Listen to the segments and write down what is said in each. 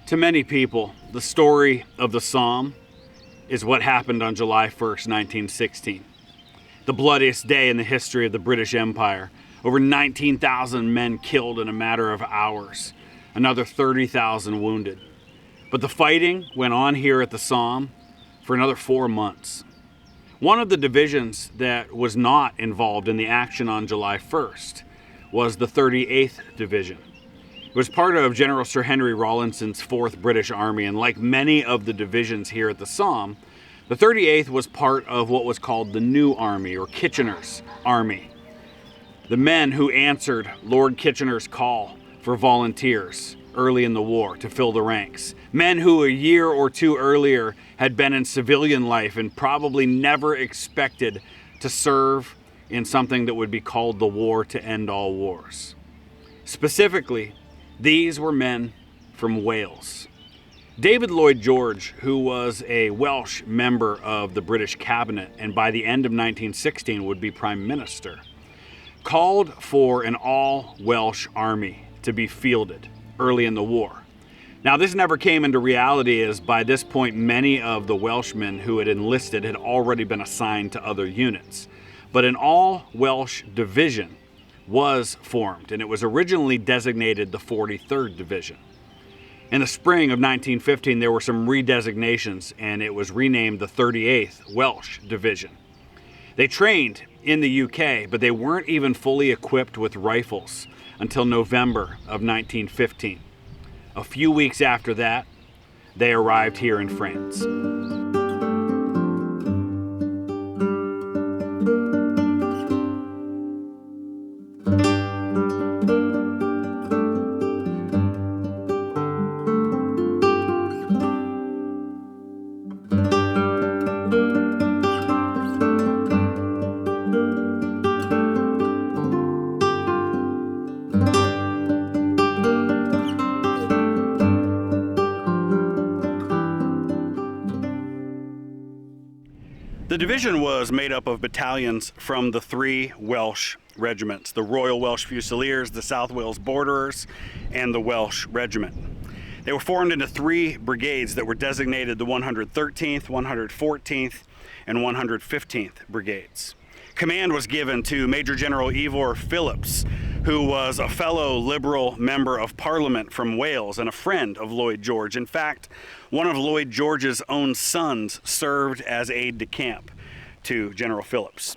To many people, the story of the Somme is what happened on July 1st, 1916. The bloodiest day in the history of the British Empire. Over 19,000 men killed in a matter of hours. Another 30,000 wounded. But the fighting went on here at the Somme for another 4 months. One of the divisions that was not involved in the action on July 1st was the 38th Division. It was part of General Sir Henry Rawlinson's 4th British Army, and like many of the divisions here at the Somme, the 38th was part of what was called the New Army, or Kitchener's Army. The men who answered Lord Kitchener's call for volunteers early in the war to fill the ranks. Men who a year or two earlier had been in civilian life and probably never expected to serve in something that would be called the war to end all wars. Specifically, these were men from Wales. David Lloyd George, who was a Welsh member of the British cabinet and by the end of 1916 would be Prime Minister, called for an all-Welsh army to be fielded early in the war. Now, this never came into reality, as by this point many of the Welshmen who had enlisted had already been assigned to other units. But an all-Welsh division was formed, and it was originally designated the 43rd Division. In the spring of 1915, there were some redesignations, and it was renamed the 38th Welsh Division. They trained in the UK, but they weren't even fully equipped with rifles until November of 1915. A few weeks after that, they arrived here in France. The division was made up of battalions from the 3 Welsh regiments, the Royal Welsh Fusiliers, the South Wales Borderers, and the Welsh Regiment. They were formed into 3 brigades that were designated the 113th, 114th, and 115th Brigades. Command was given to Major General Ivor Phillips, who was a fellow Liberal member of Parliament from Wales and a friend of Lloyd George. In fact, one of Lloyd George's own sons served as aide-de-camp to General Phillips.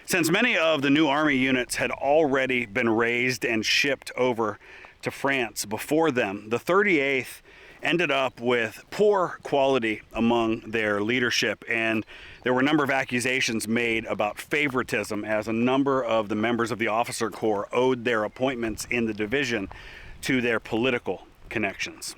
Since many of the new army units had already been raised and shipped over to France before them, the 38th ended up with poor quality among their leadership, and there were a number of accusations made about favoritism, as a number of the members of the officer corps owed their appointments in the division to their political connections.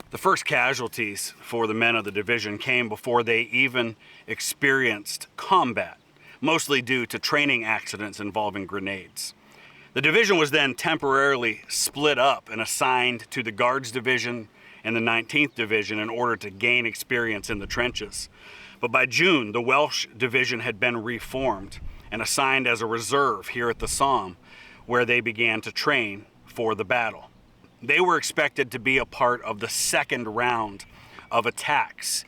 The first casualties for the men of the division came before they even experienced combat, mostly due to training accidents involving grenades. The division was then temporarily split up and assigned to the Guards Division and the 19th Division in order to gain experience in the trenches. But by June, the Welsh Division had been reformed and assigned as a reserve here at the Somme, where they began to train for the battle. They were expected to be a part of the second round of attacks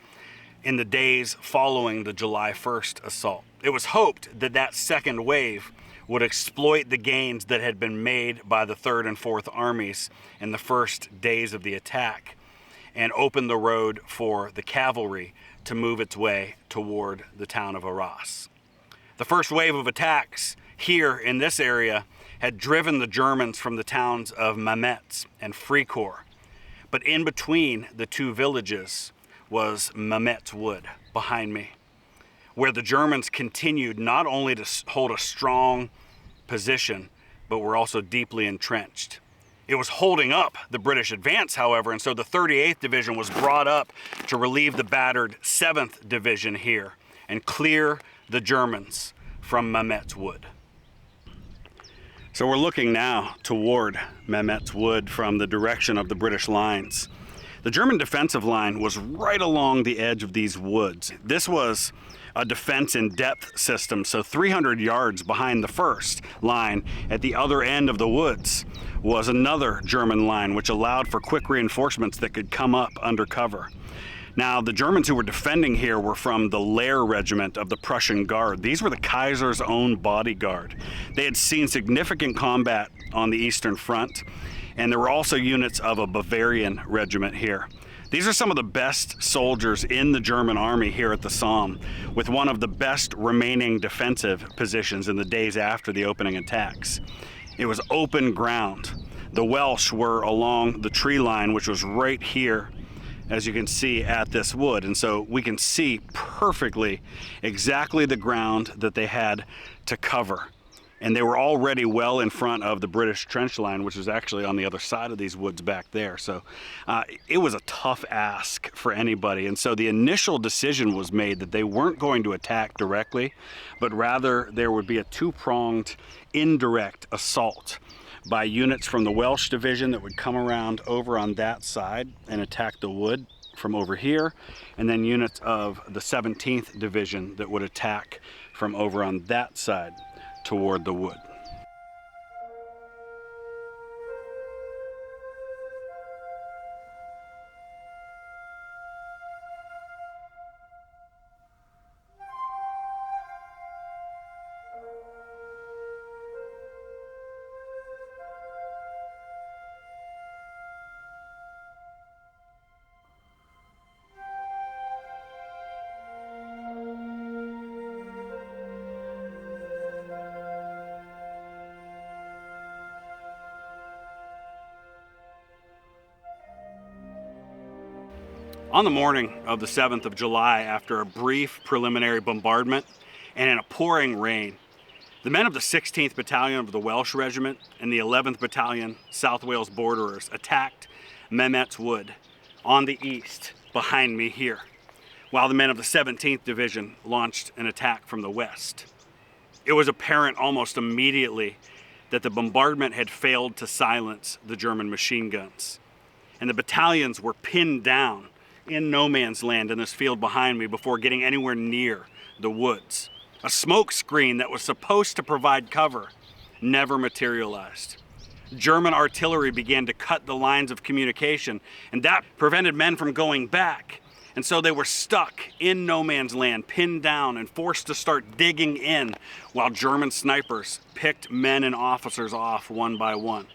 in the days following the July 1st assault. It was hoped that that second wave would exploit the gains that had been made by the 3rd and 4th Armies in the first days of the attack and open the road for the cavalry to move its way toward the town of Arras. The first wave of attacks here in this area had driven the Germans from the towns of Mametz and Fricourt, but in between the 2 villages was Mametz Wood behind me, where the Germans continued not only to hold a strong position, but were also deeply entrenched. It was holding up the British advance, however, and so the 38th Division was brought up to relieve the battered 7th Division here and clear the Germans from Mametz Wood. So we're looking now toward Mametz Wood from the direction of the British lines. The German defensive line was right along the edge of these woods. This was a defense in depth system, so 300 yards behind the first line at the other end of the woods was another German line, which allowed for quick reinforcements that could come up under cover. Now, the Germans who were defending here were from the Lehr Regiment of the Prussian Guard. These were the Kaiser's own bodyguard. They had seen significant combat on the Eastern Front, and there were also units of a Bavarian regiment here. These are some of the best soldiers in the German army here at the Somme, with one of the best remaining defensive positions in the days after the opening attacks. It was open ground. The Welsh were along the tree line, which was right here, as you can see, at this wood. And so we can see perfectly exactly the ground that they had to cover. And they were already well in front of the British trench line, which was actually on the other side of these woods back there. So it was a tough ask for anybody. And so the initial decision was made that they weren't going to attack directly, but rather there would be a two-pronged indirect assault by units from the Welsh Division that would come around over on that side and attack the wood from over here, and then units of the 17th Division that would attack from over on that side toward the wood. On the morning of the 7th of July, after a brief preliminary bombardment and in a pouring rain, the men of the 16th Battalion of the Welsh Regiment and the 11th Battalion South Wales Borderers attacked Mametz Wood on the east behind me here, while the men of the 17th Division launched an attack from the west. It was apparent almost immediately that the bombardment had failed to silence the German machine guns, and the battalions were pinned down in no man's land in this field behind me before getting anywhere near the woods. A smoke screen that was supposed to provide cover never materialized. German artillery began to cut the lines of communication, and that prevented men from going back. And so they were stuck in no man's land, pinned down and forced to start digging in while German snipers picked men and officers off one by one.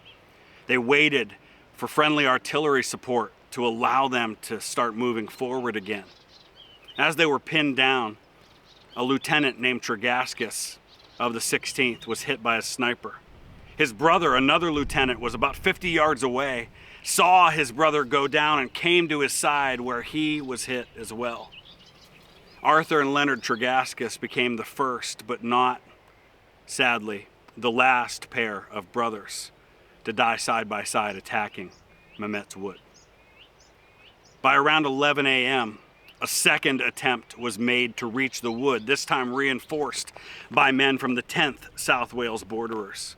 They waited for friendly artillery support to allow them to start moving forward again. As they were pinned down, a lieutenant named Tregaskis of the 16th was hit by a sniper. His brother, another lieutenant, was about 50 yards away, saw his brother go down and came to his side where he was hit as well. Arthur and Leonard Tregaskis became the first, but not, sadly, the last pair of brothers to die side by side attacking Mametz Wood. By around 11 a.m., a second attempt was made to reach the wood, this time reinforced by men from the 10th South Wales Borderers.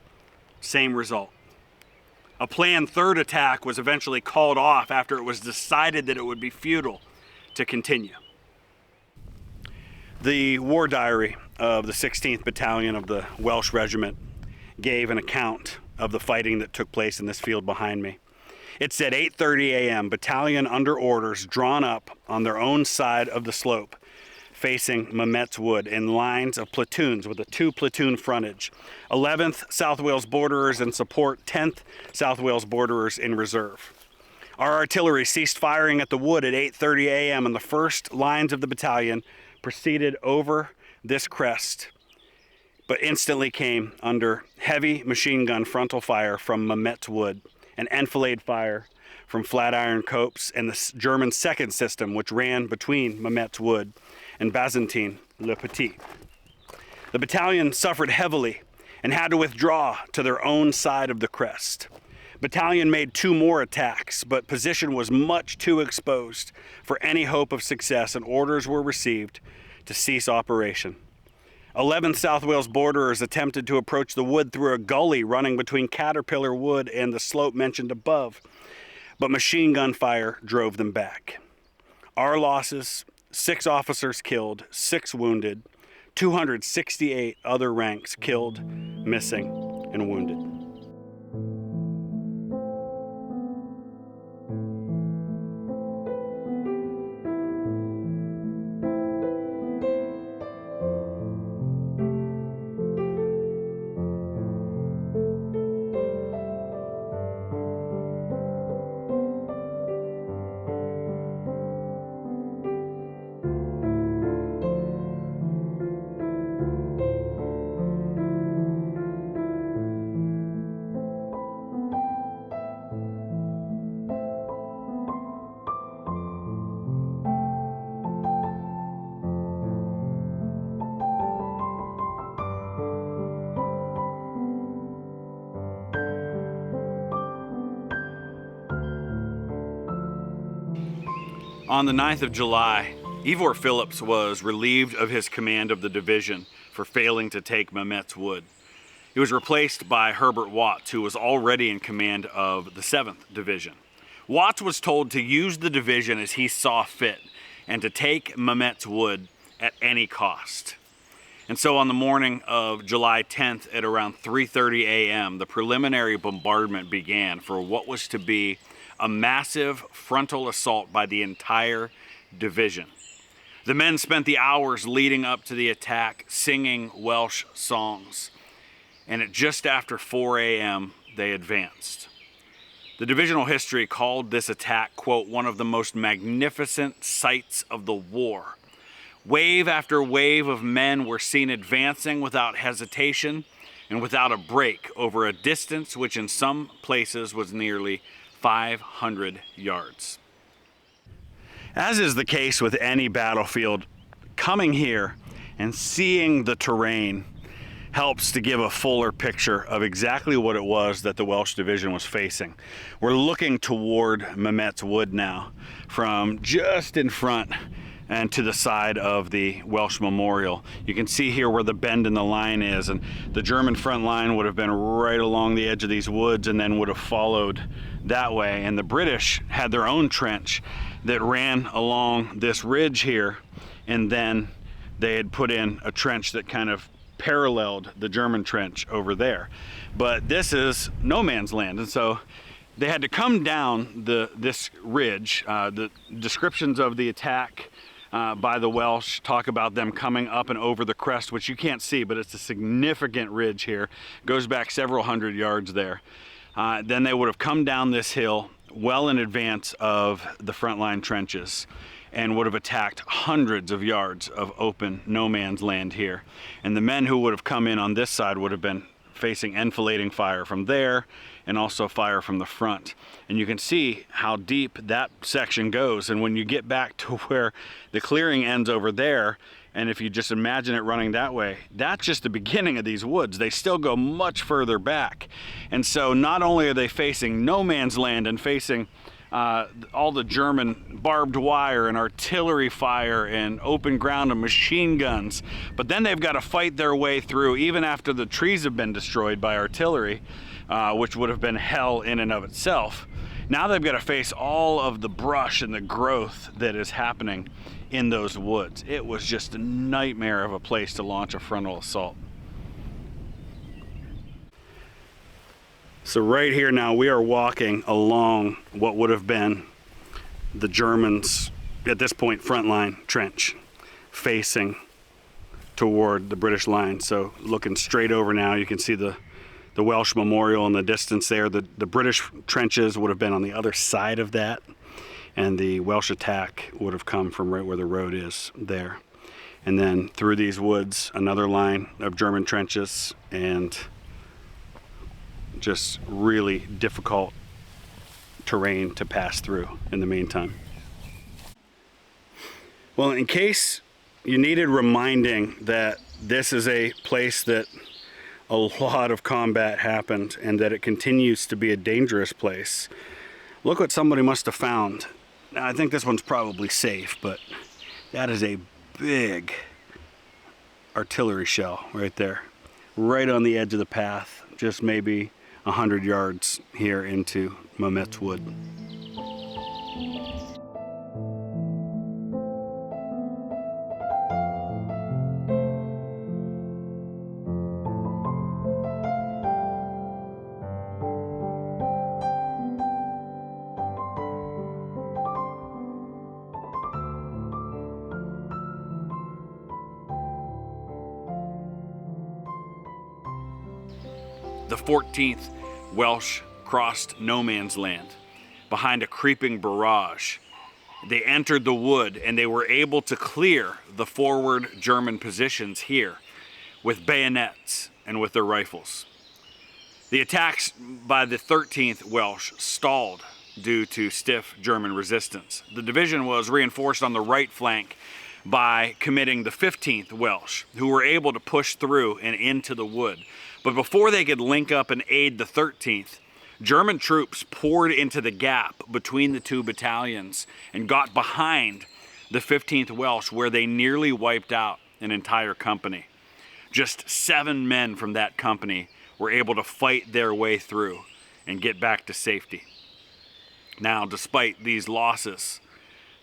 Same result. A planned third attack was eventually called off after it was decided that it would be futile to continue. The war diary of the 16th Battalion of the Welsh Regiment gave an account of the fighting that took place in this field behind me. It said 8:30 a.m., battalion under orders drawn up on their own side of the slope, facing Mametz Wood in lines of platoons with a 2-platoon frontage. 11th South Wales Borderers in support, 10th South Wales Borderers in reserve. Our artillery ceased firing at the wood at 8:30 a.m. and the first lines of the battalion proceeded over this crest, but instantly came under heavy machine gun frontal fire from Mametz Wood and enfilade fire from Flatiron Copse and the German second system, which ran between Mametz Wood and Bazentin-le-Petit. The battalion suffered heavily and had to withdraw to their own side of the crest. Battalion made 2 more attacks, but position was much too exposed for any hope of success, and orders were received to cease operation. 11th South Wales Borderers attempted to approach the wood through a gully running between Caterpillar Wood and the slope mentioned above, but machine gun fire drove them back. Our losses: 6 officers killed, 6 wounded, 268 other ranks killed, missing, and wounded. On the 9th of July, Ivor Phillips was relieved of his command of the division for failing to take Mametz Wood. He was replaced by Herbert Watts, who was already in command of the 7th Division. Watts was told to use the division as he saw fit and to take Mametz Wood at any cost. And so on the morning of July 10th at around 3:30 a.m., the preliminary bombardment began for what was to be a massive frontal assault by the entire division. The men spent the hours leading up to the attack singing Welsh songs, and at just after 4 a.m. they advanced. The divisional history called this attack, quote, one of the most magnificent sights of the war. Wave after wave of men were seen advancing without hesitation and without a break over a distance which in some places was nearly 500 yards. As is the case with any battlefield, coming here and seeing the terrain helps to give a fuller picture of exactly what it was that the Welsh Division was facing. We're looking toward Mametz Wood now from just in front and to the side of the Welsh Memorial. You can see here where the bend in the line is, and the German front line would have been right along the edge of these woods and then would have followed that way. And the British had their own trench that ran along this ridge here, and then they had put in a trench that kind of paralleled the German trench over there. But this is no man's land, and so they had to come down this ridge. The descriptions of the attack by the Welsh talk about them coming up and over the crest, which you can't see, but it's a significant ridge here. Goes back several hundred yards there. Then they would have come down this hill well in advance of the frontline trenches and would have attacked hundreds of yards of open no man's land here. And the men who would have come in on this side would have been facing enfilading fire from there and also fire from the front. And you can see how deep that section goes. And when you get back to where the clearing ends over there, and if you just imagine it running that way, that's just the beginning of these woods. They still go much further back. And so not only are they facing no man's land and facing all the German barbed wire and artillery fire and open ground and machine guns, but then they've got to fight their way through, even after the trees have been destroyed by artillery, which would have been hell in and of itself. Now they've got to face all of the brush and the growth that is happening in those woods. It was just a nightmare of a place to launch a frontal assault. So right here now we are walking along what would have been the Germans, at this point, frontline trench, facing toward the British line. So looking straight over now, you can see the Welsh Memorial in the distance there. The British trenches would have been on the other side of that, and the Welsh attack would have come from right where the road is there. And then through these woods, another line of German trenches, and just really difficult terrain to pass through in the meantime. Well, in case you needed reminding that this is a place that a lot of combat happened and that it continues to be a dangerous place, look what somebody must have found. Now, I think this one's probably safe, but that is a big artillery shell right there, right on the edge of the path, just maybe 100 yards here into Mametz Wood. the 14th Welsh crossed no man's land behind a creeping barrage. They entered the wood and they were able to clear the forward German positions here with bayonets and with their rifles. The attacks by the 13th Welsh stalled due to stiff German resistance. The division was reinforced on the right flank by committing the 15th Welsh, who were able to push through and into the wood. But before they could link up and aid the 13th, German troops poured into the gap between the two battalions and got behind the 15th Welsh, where they nearly wiped out an entire company. Just 7 men from that company were able to fight their way through and get back to safety. Now, despite these losses,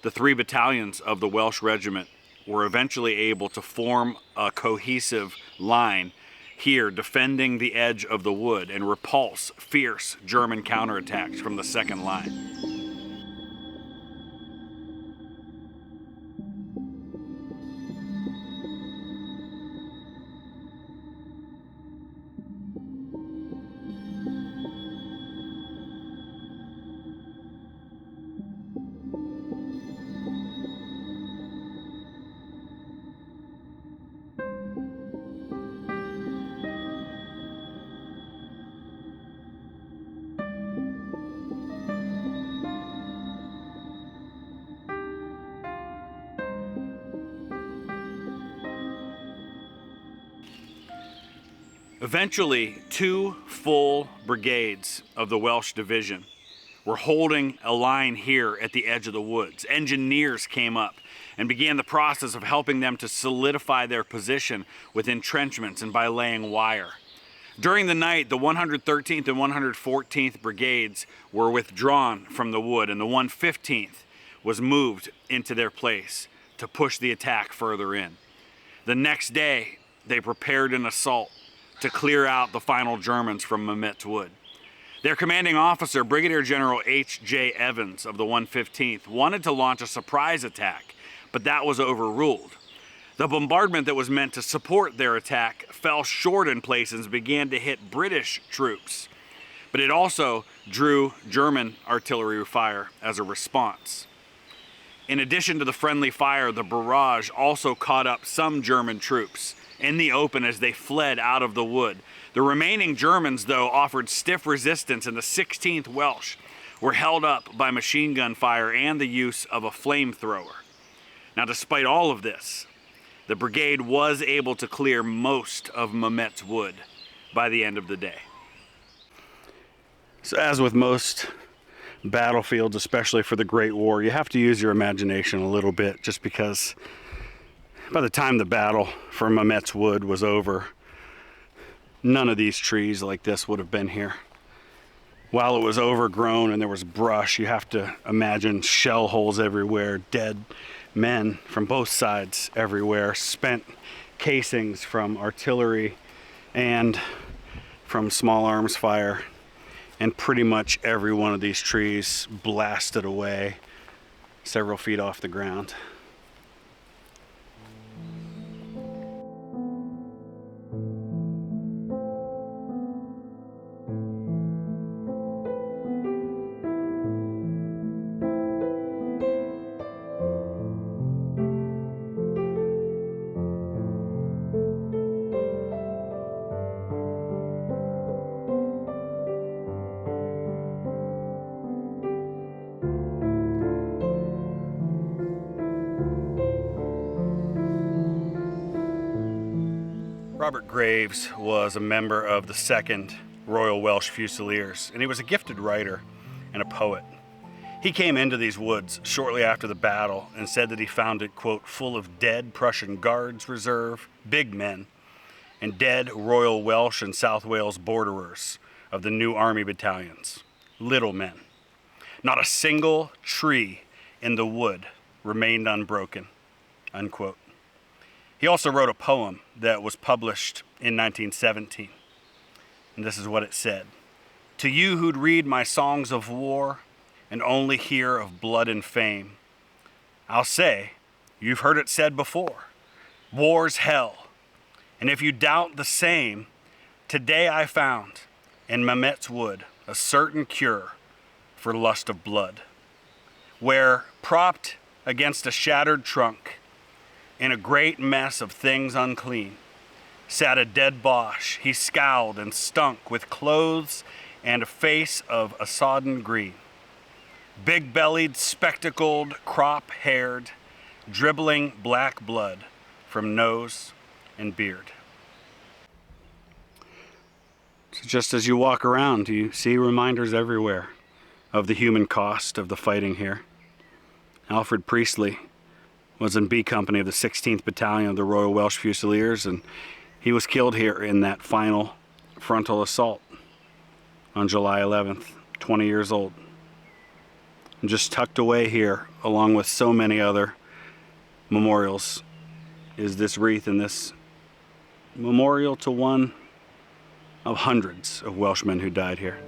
the 3 battalions of the Welsh regiment were eventually able to form a cohesive line here, defending the edge of the wood and repulse fierce German counterattacks from the second line. Eventually, 2 full brigades of the Welsh Division were holding a line here at the edge of the woods. Engineers came up and began the process of helping them to solidify their position with entrenchments and by laying wire. During the night, the 113th and 114th brigades were withdrawn from the wood, and the 115th was moved into their place to push the attack further in. The next day, they prepared an assault to clear out the final Germans from Mametz Wood. Their commanding officer, Brigadier General H.J. Evans of the 115th, wanted to launch a surprise attack, but that was overruled. The bombardment that was meant to support their attack fell short in places and began to hit British troops, but it also drew German artillery fire as a response. In addition to the friendly fire, the barrage also caught up some German troops in the open as they fled out of the wood. The remaining Germans, though, offered stiff resistance, and the 16th Welsh were held up by machine gun fire and the use of a flamethrower. Now, despite all of this, the brigade was able to clear most of Mametz Wood by the end of the day. So, as with most battlefields, especially for the Great War, you have to use your imagination a little bit, just because by the time the battle for Mametz Wood was over, none of these trees like this would have been here. While it was overgrown and there was brush, you have to imagine shell holes everywhere, dead men from both sides everywhere, spent casings from artillery and from small arms fire, and pretty much every one of these trees blasted away several feet off the ground. Robert Graves was a member of the 2nd Royal Welsh Fusiliers, and he was a gifted writer and a poet. He came into these woods shortly after the battle and said that he found it, quote, full of dead Prussian Guards Reserve, big men, and dead Royal Welsh and South Wales borderers of the new army battalions, little men. Not a single tree in the wood remained unbroken, unquote. He also wrote a poem that was published in 1917. And this is what it said. To you who'd read my songs of war and only hear of blood and fame, I'll say, you've heard it said before, war's hell. And if you doubt the same, today I found and Mametz Wood, a certain cure for lust of blood, where, propped against a shattered trunk, in a great mess of things unclean, sat a dead Boche. He scowled and stunk, with clothes and a face of a sodden green. Big-bellied, spectacled, crop-haired, dribbling black blood from nose and beard. So just as you walk around, you see reminders everywhere of the human cost of the fighting here. Alfred Priestley was in B Company of the 16th Battalion of the Royal Welsh Fusiliers, and he was killed here in that final frontal assault on July 11th, 20 years old. And just tucked away here, along with so many other memorials, is this wreath and this memorial to one of hundreds of Welshmen who died here.